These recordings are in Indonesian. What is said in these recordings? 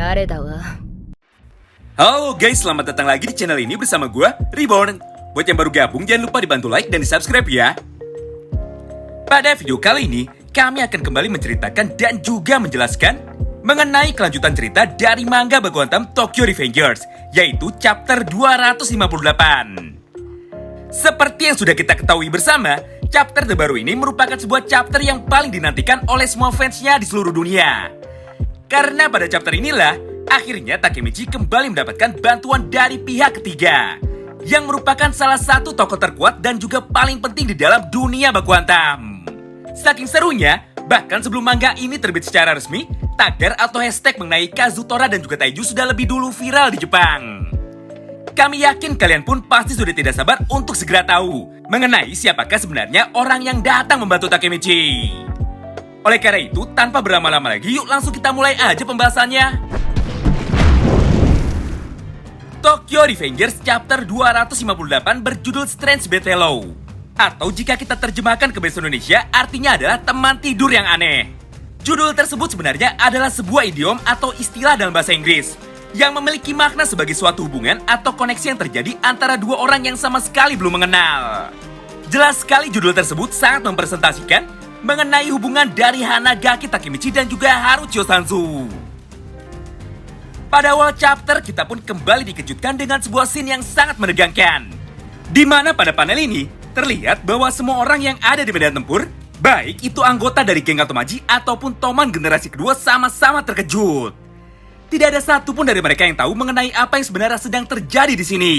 誰だわ。 Halo guys, selamat datang lagi di channel ini bersama gue, Reborn. Buat yang baru gabung, jangan lupa dibantu like dan di subscribe ya. Pada video kali ini, kami akan kembali menceritakan dan juga menjelaskan mengenai kelanjutan cerita dari manga Baku Hantam Tokyo Revengers, yaitu chapter 258. Seperti yang sudah kita ketahui bersama, chapter terbaru ini merupakan sebuah chapter yang paling dinantikan oleh semua fansnya di seluruh dunia. Karena pada chapter inilah, akhirnya Takemichi kembali mendapatkan bantuan dari pihak ketiga, yang merupakan salah satu tokoh terkuat dan juga paling penting di dalam dunia Baku Hantam. Saking serunya, bahkan sebelum manga ini terbit secara resmi, tagar atau hashtag mengenai Kazutora dan juga Taiju sudah lebih dulu viral di Jepang. Kami yakin kalian pun pasti sudah tidak sabar untuk segera tahu mengenai siapakah sebenarnya orang yang datang membantu Takemichi. Oleh karena itu, tanpa berlama-lama lagi, yuk langsung kita mulai aja pembahasannya. Tokyo Revengers Chapter 258 berjudul Strange Betelou. Atau jika kita terjemahkan ke bahasa Indonesia, artinya adalah teman tidur yang aneh. Judul tersebut sebenarnya adalah sebuah idiom atau istilah dalam bahasa Inggris yang memiliki makna sebagai suatu hubungan atau koneksi yang terjadi antara dua orang yang sama sekali belum mengenal. Jelas sekali judul tersebut sangat mempresentasikan mengenai hubungan dari Hanagaki Takemichi dan juga Harucho Sanzu. Pada awal chapter, kita pun kembali dikejutkan dengan sebuah scene yang sangat menegangkan, di mana pada panel ini terlihat bahwa semua orang yang ada di medan tempur, baik itu anggota dari geng Atomaji ataupun Toman generasi kedua, sama-sama terkejut. Tidak ada satupun dari mereka yang tahu mengenai apa yang sebenarnya sedang terjadi di sini.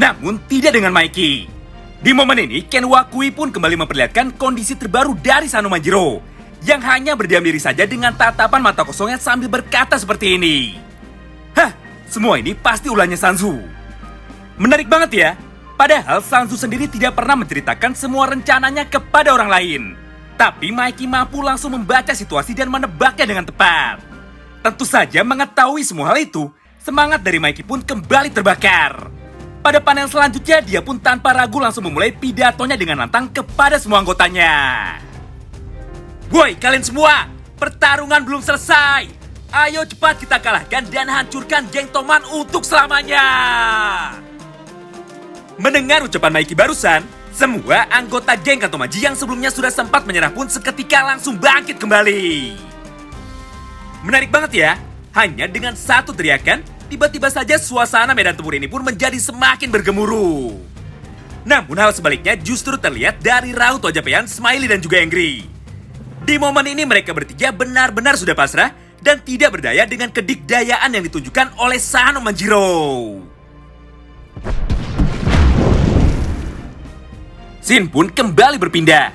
Namun tidak dengan Maiki. Di momen ini, Ken Wakui pun kembali memperlihatkan kondisi terbaru dari Sano Manjiro, yang hanya berdiam diri saja dengan tatapan mata kosongnya sambil berkata seperti ini. Hah, semua ini pasti ulahnya Sanzu. Menarik banget ya. Padahal Sanzu sendiri tidak pernah menceritakan semua rencananya kepada orang lain. Tapi Maiki mampu langsung membaca situasi dan menebaknya dengan tepat. Tentu saja mengetahui semua hal itu, semangat dari Maiki pun kembali terbakar. Pada panel selanjutnya, dia pun tanpa ragu langsung memulai pidatonya dengan lantang kepada semua anggotanya. Woi kalian semua, pertarungan belum selesai. Ayo cepat kita kalahkan dan hancurkan geng Toman untuk selamanya. Mendengar ucapan Maiki barusan, semua anggota geng Katomaji yang sebelumnya sudah sempat menyerah pun seketika langsung bangkit kembali. Menarik banget ya, hanya dengan satu teriakan, tiba-tiba saja suasana medan tempur ini pun menjadi semakin bergemuruh. Namun hal sebaliknya justru terlihat dari raut wajah Payan, Smiley dan juga Angry. Di momen ini mereka bertiga benar-benar sudah pasrah dan tidak berdaya dengan kedikdayaan yang ditunjukkan oleh Sano Manjiro. Scene pun kembali berpindah.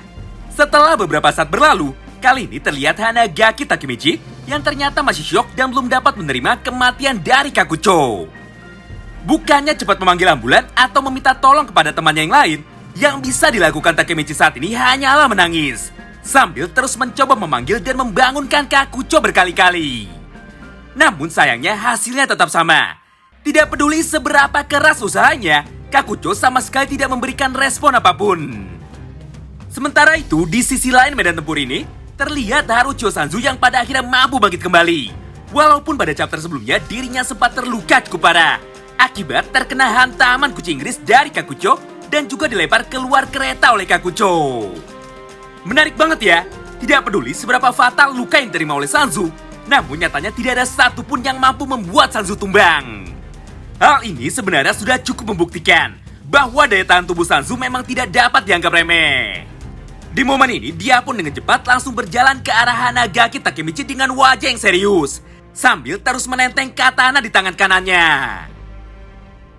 Setelah beberapa saat berlalu, kali ini terlihat Hanagaki Takemichi yang ternyata masih syok dan belum dapat menerima kematian dari Kakucho. Bukannya cepat memanggil ambulan atau meminta tolong kepada temannya yang lain, yang bisa dilakukan Takemichi saat ini hanyalah menangis, sambil terus mencoba memanggil dan membangunkan Kakucho berkali-kali. Namun sayangnya hasilnya tetap sama. Tidak peduli seberapa keras usahanya, Kakucho sama sekali tidak memberikan respon apapun. Sementara itu, di sisi lain medan tempur ini, terlihat Harucho Sanzu yang pada akhirnya mampu bangkit kembali. Walaupun pada chapter sebelumnya dirinya sempat terluka cukup parah akibat terkena hantaman kucing Inggris dari Kakucho dan juga dilempar keluar kereta oleh Kakucho. Menarik banget ya, tidak peduli seberapa fatal luka yang diterima oleh Sanzu, namun nyatanya tidak ada satupun yang mampu membuat Sanzu tumbang. Hal ini sebenarnya sudah cukup membuktikan bahwa daya tahan tubuh Sanzu memang tidak dapat dianggap remeh. Di momen ini, dia pun dengan cepat langsung berjalan ke arah Hanagaki Takemichi dengan wajah yang serius, sambil terus menenteng katana di tangan kanannya.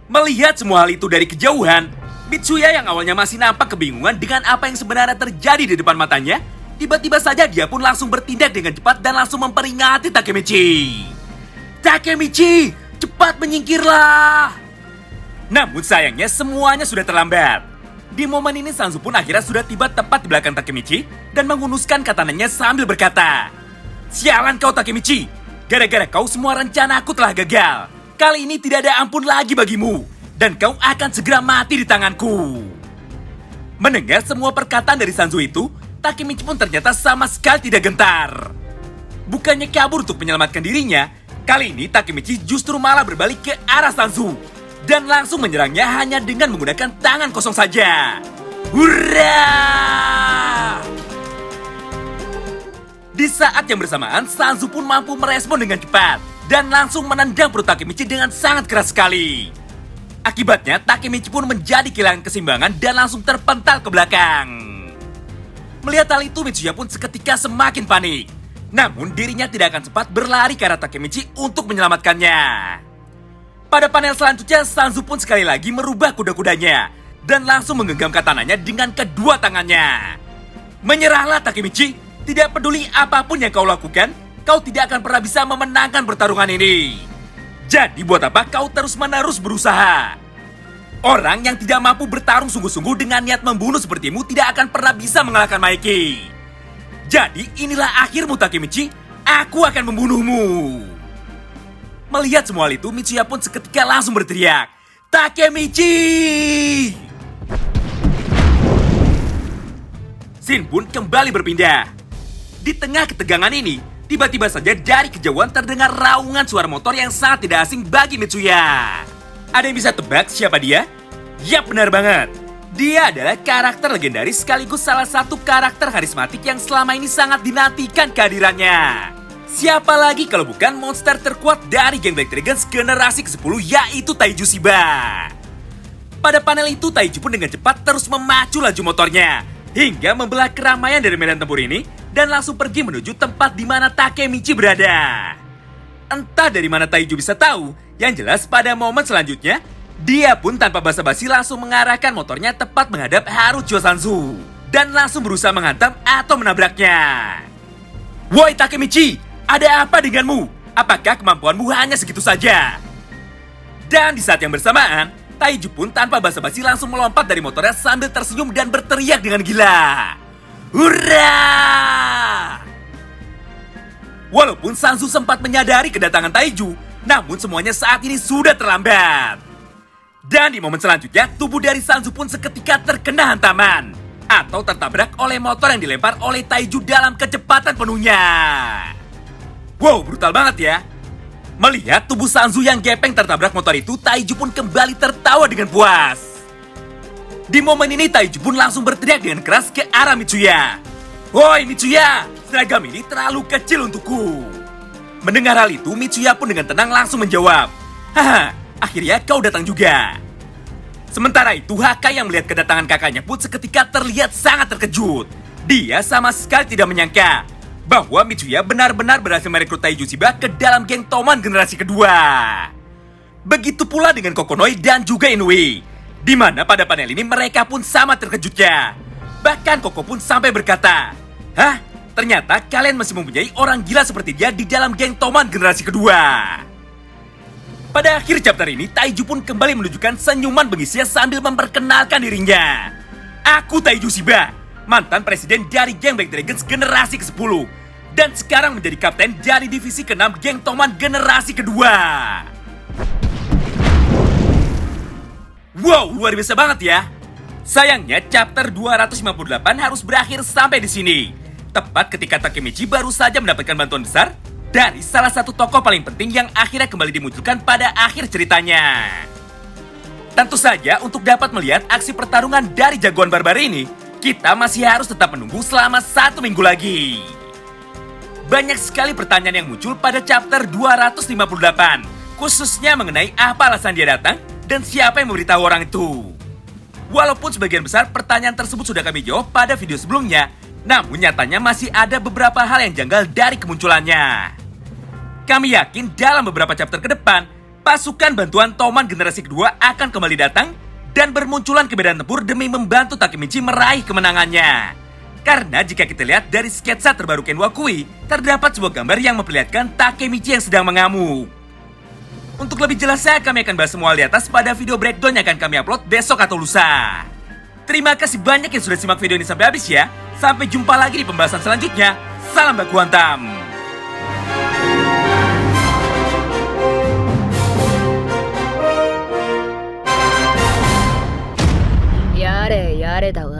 Melihat semua hal itu dari kejauhan, Mitsuya yang awalnya masih nampak kebingungan dengan apa yang sebenarnya terjadi di depan matanya, tiba-tiba saja dia pun langsung bertindak dengan cepat dan langsung memperingati Takemichi. Takemichi, cepat menyingkirlah! Namun sayangnya semuanya sudah terlambat. Di momen ini Sanzu pun akhirnya sudah tiba tepat di belakang Takemichi dan menghunuskan katananya sambil berkata, "Sialan kau Takemichi, gara-gara kau semua rencanaku telah gagal. Kali ini tidak ada ampun lagi bagimu, dan kau akan segera mati di tanganku." Mendengar semua perkataan dari Sanzu itu, Takemichi pun ternyata sama sekali tidak gentar. Bukannya kabur untuk menyelamatkan dirinya, Kali ini Takemichi justru malah berbalik ke arah Sanzu dan langsung menyerangnya hanya dengan menggunakan tangan kosong saja. Hurra! Di saat yang bersamaan, Sanzu pun mampu merespon dengan cepat dan langsung menendang perut Takemichi dengan sangat keras sekali. Akibatnya, Takemichi pun menjadi kehilangan keseimbangan dan langsung terpental ke belakang. Melihat hal itu, Mitsuya pun seketika semakin panik. Namun dirinya tidak akan sempat berlari ke arah Takemichi untuk menyelamatkannya. Pada panel selanjutnya, Sanzu pun sekali lagi merubah kuda-kudanya dan langsung menggenggam katananya dengan kedua tangannya. Menyerahlah Takemichi, tidak peduli apapun yang kau lakukan, kau tidak akan pernah bisa memenangkan pertarungan ini. Jadi buat apa kau terus-menerus berusaha? Orang yang tidak mampu bertarung sungguh-sungguh dengan niat membunuh sepertimu tidak akan pernah bisa mengalahkan Maeki. Jadi inilah akhirmu Takemichi, aku akan membunuhmu. Melihat semua hal itu, Mitsuya pun seketika langsung berteriak, Takemichi! Scene pun kembali berpindah. Di tengah ketegangan ini, tiba-tiba saja dari kejauhan terdengar raungan suara motor yang sangat tidak asing bagi Mitsuya. Ada yang bisa tebak siapa dia? Yap, benar banget. Dia adalah karakter legendaris sekaligus salah satu karakter karismatik yang selama ini sangat dinantikan kehadirannya. Siapa lagi kalau bukan monster terkuat dari geng Black Dragons generasi ke-10 yaitu Taiju Shiba. Pada panel itu Taiju pun dengan cepat terus memacu laju motornya hingga membelah keramaian dari medan tempur ini dan langsung pergi menuju tempat di mana Takemichi berada. Entah dari mana Taiju bisa tahu, yang jelas pada momen selanjutnya dia pun tanpa basa-basi langsung mengarahkan motornya tepat menghadap Harucho Sanzu dan langsung berusaha menghantam atau menabraknya. Woi Takemichi, ada apa denganmu? Apakah kemampuanmu hanya segitu saja? Dan di saat yang bersamaan, Taiju pun tanpa basa-basi langsung melompat dari motornya sambil tersenyum dan berteriak dengan gila. Hurra! Walaupun Sanzu sempat menyadari kedatangan Taiju, namun semuanya saat ini sudah terlambat. Dan di momen selanjutnya, tubuh dari Sanzu pun seketika terkena hantaman atau tertabrak oleh motor yang dilempar oleh Taiju dalam kecepatan penuhnya. Wow, brutal banget ya. Melihat tubuh Sanzu yang gepeng tertabrak motor itu, Taiju pun kembali tertawa dengan puas. Di momen ini, Taiju pun langsung berteriak dengan keras ke arah Mitsuya. Woi Mitsuya, seragam ini terlalu kecil untukku. Mendengar hal itu, Mitsuya pun dengan tenang langsung menjawab, haha, akhirnya kau datang juga. Sementara itu, Haka yang melihat kedatangan kakaknya pun seketika terlihat sangat terkejut. Dia sama sekali tidak menyangka bahwa Mitsuya benar-benar berhasil merekrut Taiju Shiba ke dalam geng Toman generasi kedua. Begitu pula dengan Kokonoi dan juga Inoue, di mana pada panel ini mereka pun sama terkejutnya. Bahkan Koko pun sampai berkata, hah? Ternyata kalian masih mempunyai orang gila seperti dia di dalam geng Toman generasi kedua. Pada akhir chapter ini, Taiju pun kembali menunjukkan senyuman bengisnya sambil memperkenalkan dirinya. Aku Taiju Shiba, mantan presiden dari geng Black Dragons generasi ke-10. Dan sekarang menjadi kapten dari divisi ke-6 geng Toman generasi kedua. Wow, luar biasa banget ya. Sayangnya chapter 258 harus berakhir sampai di sini. Tepat ketika Takemichi baru saja mendapatkan bantuan besar dari salah satu tokoh paling penting yang akhirnya kembali dimunculkan pada akhir ceritanya. Tentu saja untuk dapat melihat aksi pertarungan dari jagoan barbar ini, kita masih harus tetap menunggu selama 1 minggu lagi. Banyak sekali pertanyaan yang muncul pada chapter 258, khususnya mengenai apa alasan dia datang dan siapa yang memberitahu orang itu. Walaupun sebagian besar pertanyaan tersebut sudah kami jawab pada video sebelumnya, namun nyatanya masih ada beberapa hal yang janggal dari kemunculannya. Kami yakin dalam beberapa chapter ke depan, pasukan bantuan Toman generasi kedua akan kembali datang dan bermunculan ke medan tempur demi membantu Takemichi meraih kemenangannya. Karena jika kita lihat dari sketsa terbaru Ken Wakui, terdapat sebuah gambar yang memperlihatkan Takemichi yang sedang mengamuk. Untuk lebih jelasnya, kami akan bahas semua hal di atas pada video breakdown yang akan kami upload besok atau lusa. Terima kasih banyak yang sudah simak video ini sampai habis ya. Sampai jumpa lagi di pembahasan selanjutnya. Salam baku hantam. やれやれだわ。